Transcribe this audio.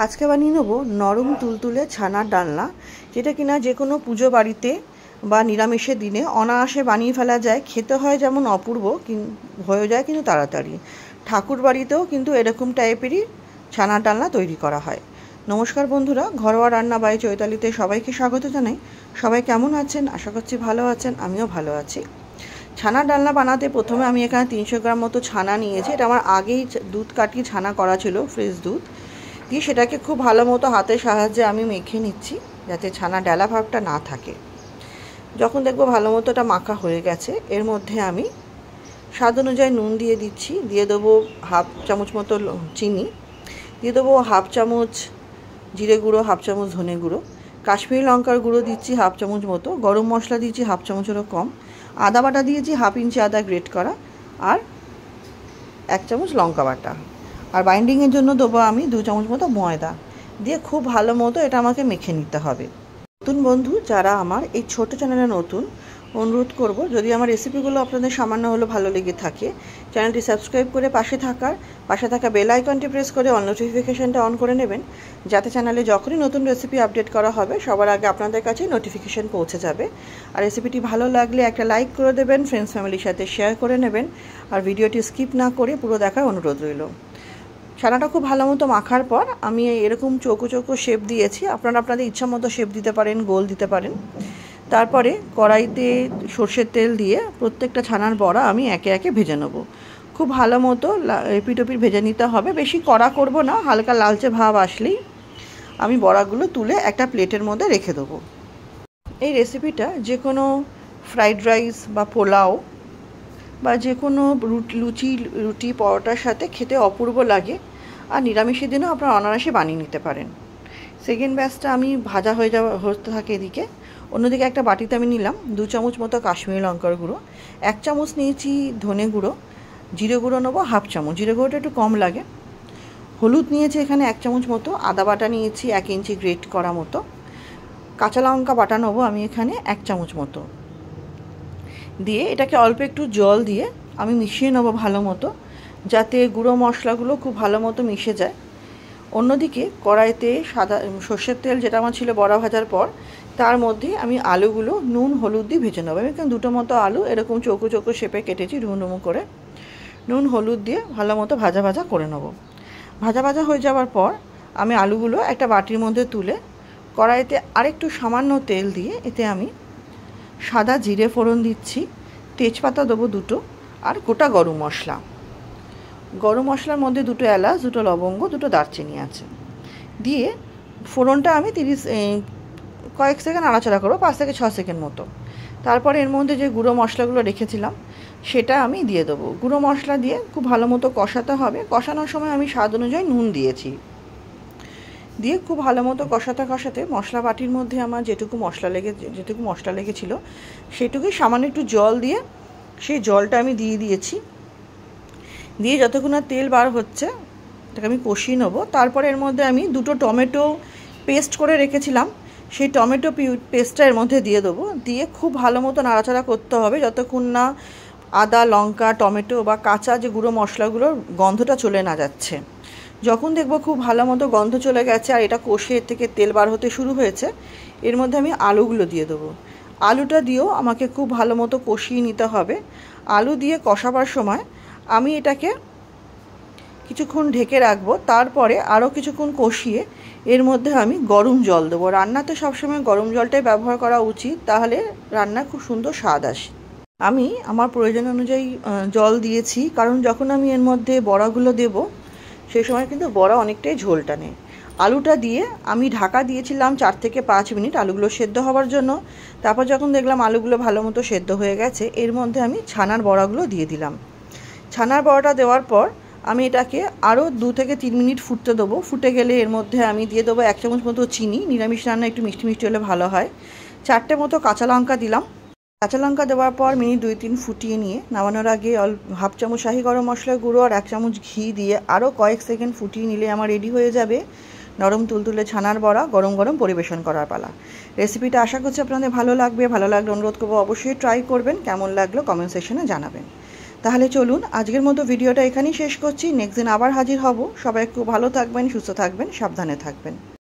আজকে বানিয়ে নেব নরম তুলতুলে ছানার ডালনা, যেটা কিনা যে কোনো পুজো বাড়িতে বা নিরামিষের দিনে অনায়াসে বানিয়ে ফেলা যায়। খেতে হয় যেমন অপূর্ব, হয়ে যায় কিন্তু তাড়াতাড়ি। ঠাকুর বাড়িতেও কিন্তু এরকম টাইপেরই ছানার ডালনা তৈরি করা হয়। নমস্কার বন্ধুরা, ঘরোয়া রান্না বাই চৈতালিতে সবাইকে স্বাগত জানাই। সবাই কেমন আছেন? আশা করছি ভালো আছেন, আমিও ভালো আছি। ছানার ডালনা বানাতে প্রথমে আমি এখানে 300 গ্রাম মতো ছানা নিয়েছি। এটা আমার আগেই দুধ কাটিয়ে ছানা করা ছিল, ফ্রেশ দুধ দিয়ে সেটাকে খুব ভালো মতো হাতের সাহায্যে আমি মেখে নিচ্ছি, যাতে ছানা ডালা ভাবটা না থাকে। যখন দেখবো ভালো মতো এটা মাখা হয়ে গেছে, এর মধ্যে আমি স্বাদ অনুযায়ী নুন দিয়ে দিচ্ছি, দিয়ে দেবো হাফ চামচ মতো চিনি, দিয়ে দেবো হাফ চামচ জিরে গুঁড়ো, হাফ চামচ ধনে গুঁড়ো, কাশ্মীরি লঙ্কার গুঁড়ো দিচ্ছি হাফ চামচ মতো, গরম মশলা দিচ্ছি হাফ চামচেরও কম, আদা বাটা দিয়েছি হাফ ইঞ্চি আদা গ্রেট করা, আর 1 চামচ লঙ্কা বাটা, আর বাইন্ডিংয়ের জন্য দেবো আমি 2 চামচ মতো ময়দা দিয়ে খুব ভালো মতো এটা আমাকে মেখে নিতে হবে। নতুন বন্ধু যারা আমার এই ছোট চ্যানেলে নতুন, অনুরোধ করব যদি আমার রেসিপিগুলো আপনাদের সামান্য হলেও ভালো লেগে থাকে, চ্যানেলটি সাবস্ক্রাইব করে পাশে থাকা বেল আইকনটি প্রেস করে অল নোটিফিকেশানটা অন করে নেবেন, যাতে চ্যানেলে যখনই নতুন রেসিপি আপডেট করা হবে সবার আগে আপনাদের কাছে নোটিফিকেশান পৌঁছে যাবে। আর রেসিপিটি ভালো লাগলে একটা লাইক করে দেবেন, ফ্রেন্ডস ফ্যামিলির সাথে শেয়ার করে নেবেন, আর ভিডিওটি স্কিপ না করে পুরো দেখার অনুরোধ রইল। ছানাটা খুব ভালো মতো মাখার পর আমি এরকম চৌকো চৌকো শেপ দিয়েছি, আপনারা আপনাদের ইচ্ছা মতো শেপ দিতে পারেন, গোল দিতে পারেন। তারপরে কড়াইতে সর্ষের তেল দিয়ে প্রত্যেকটা ছানার বড়া আমি একে একে ভেজে নেব। খুব ভালো মতো এপিট ওপিট ভেজে নিতে হবে, বেশি কড়া করব না, হালকা লালচে ভাব আসলেই আমি বড়াগুলো তুলে একটা প্লেটের মধ্যে রেখে দেবো। এই রেসিপিটা যে কোনো ফ্রাইড রাইস বা পোলাও বা যে কোনো রুটি পরোটার সাথে খেতে অপূর্ব লাগে, আর নিরামিষের দিনেও আপনারা অনায়াসে বানিয়ে নিতে পারেন। সেকেন্ড ব্যাচটা আমি ভাজা হতে থাকে এদিকে। অন্যদিকে একটা বাটিতে আমি নিলাম 2 চামচ মতো কাশ্মীরি লঙ্কার গুঁড়ো, 1 চামচ নিয়েছি ধনে গুঁড়ো, জিরে গুঁড়ো নেবো হাফ চামচ, জিরে গুঁড়োটা একটু কম লাগে, হলুদ নিয়েছি এখানে 1 চামচ মতো, আদা বাটা নিয়েছি 1 ইঞ্চি গ্রেট করা মতো, কাঁচা লঙ্কা বাটা নেবো আমি এখানে 1 চামচ মতো, দিয়ে এটাকে অল্প একটু জল দিয়ে আমি মিশিয়ে নেবো ভালো মতো, যাতে গুঁড়ো মশলাগুলো খুব ভালো মতো মিশে যায়। অন্যদিকে কড়াইতে সর্ষের তেল যেটা আমার ছিল বড়া ভাজার পর, তার মধ্যে আমি আলুগুলো নুন হলুদ দিয়ে ভেজে নেবো। আমি এখানে 2টো মতো আলু এরকম চৌকো চৌকো শেপে কেটেছি, ডুমো করে নুন হলুদ দিয়ে ভালো মতো ভাজা করে নেব। ভাজা হয়ে যাওয়ার পর আমি আলুগুলো একটা বাটির মধ্যে তুলে কড়াইতে আরেকটু সামান্য তেল দিয়ে এতে আমি সাদা জিরে ফোড়ন দিচ্ছি, তেজপাতা দেবো 2টো, আর গোটা গরম মশলার মধ্যে 2টো এলাচ, 2টো লবঙ্গ, 2টো দারচিনি আছে, দিয়ে ফোড়নটা আমি কয়েক সেকেন্ড নাড়াচাড়া করবো, 5 থেকে 6 সেকেন্ড মতো। তারপরে এর মধ্যে যে গুঁড়ো মশলাগুলো রেখেছিলাম সেটা আমি দিয়ে দেবো। গুঁড়ো মশলা দিয়ে খুব ভালো মতো কষাতে হবে। কষানোর সময় আমি স্বাদ অনুযায়ী নুন দিয়েছি, দিয়ে খুব ভালো মতো কষাতে মশলা বাটির মধ্যে আমার যেটুকু মশলা লেগেছিল সেটুকুই সামান্য একটু জল দিয়ে সেই জলটা আমি দিয়েছি, দিয়ে যতক্ষণ না তেল বার হচ্ছে এটাকে আমি কষিয়ে নেবো। তারপরে এর মধ্যে আমি 2টো টমেটো পেস্ট করে রেখেছিলাম, সেই টমেটো পেস্টটা এর মধ্যে দিয়ে দেবো, দিয়ে খুব ভালো মতো নাড়াচাড়া করতে হবে যতক্ষণ না আদা লঙ্কা টমেটো বা কাঁচা যে গুঁড়ো মশলাগুলোর গন্ধটা চলে না যাচ্ছে। যখন দেখবো খুব ভালো মতো গন্ধ চলে গেছে আর এটা কষে এর থেকে তেল বার হতে শুরু হয়েছে, এর মধ্যে আমি আলুগুলো দিয়ে দেবো। আলুটা দিয়েও আমাকে খুব ভালো মতো কষিয়ে নিতে হবে। আলু দিয়ে কষাবার সময় আমি এটাকে কিছুক্ষণ ঢেকে রাখবো, তারপরে আরও কিছুক্ষণ কষিয়ে এর মধ্যে আমি গরম জল দেবো। রান্নাতে সবসময় গরম জলটাই ব্যবহার করা উচিত, তাহলে রান্নার খুব সুন্দর স্বাদ আসে। আমি আমার প্রয়োজন অনুযায়ী জল দিয়েছি, কারণ যখন আমি এর মধ্যে বড়াগুলো দেব সেই সময় কিন্তু বড়া অনেকটাই ঝোল টানে। আলুটা দিয়ে আমি ঢাকা দিয়েছিলাম 4 থেকে 5 মিনিট আলুগুলো সেদ্ধ হওয়ার জন্য। তারপর যখন দেখলাম আলুগুলো ভালো মতো সেদ্ধ হয়ে গেছে, এর মধ্যে আমি ছানার বড়াগুলো দিয়ে দিলাম। ছানার বড়াটা দেওয়ার পর আমি এটাকে আরও 2 থেকে 3 মিনিট ফুটতে দেবো। ফুটে গেলে এর মধ্যে আমি দিয়ে দেবো 1 চামচ মতো চিনি, নিরামিষ রান্না একটু মিষ্টি হলে ভালো হয়। 4টে মতো কাঁচা লঙ্কা দিলাম। কাঁচা লঙ্কা দেওয়ার পর মিনিট 2-3 ফুটিয়ে নিয়ে নামানোর আগে হাফ চামচ শাহি গরম মশলার গুঁড়ো আর 1 চামচ ঘি দিয়ে আরও কয়েক সেকেন্ড ফুটিয়ে নিলে আমার রেডি হয়ে যাবে নরম তুলতুলে ছানার বড়া। গরম পরিবেশন করার পালা। রেসিপিটা আশা করছি আপনাদের ভালো লাগলে অনুরোধ করবো অবশ্যই ট্রাই করবেন। কেমন লাগলো কমেন্ট সেকশনে জানাবেন। তাহলে চলুন আজকের মতো ভিডিওটা এখানেই শেষ করছি। নেক্সট দিন আবার হাজির হব। সবাই খুব ভালো থাকবেন, সুস্থ থাকবেন, সাবধানে থাকবেন।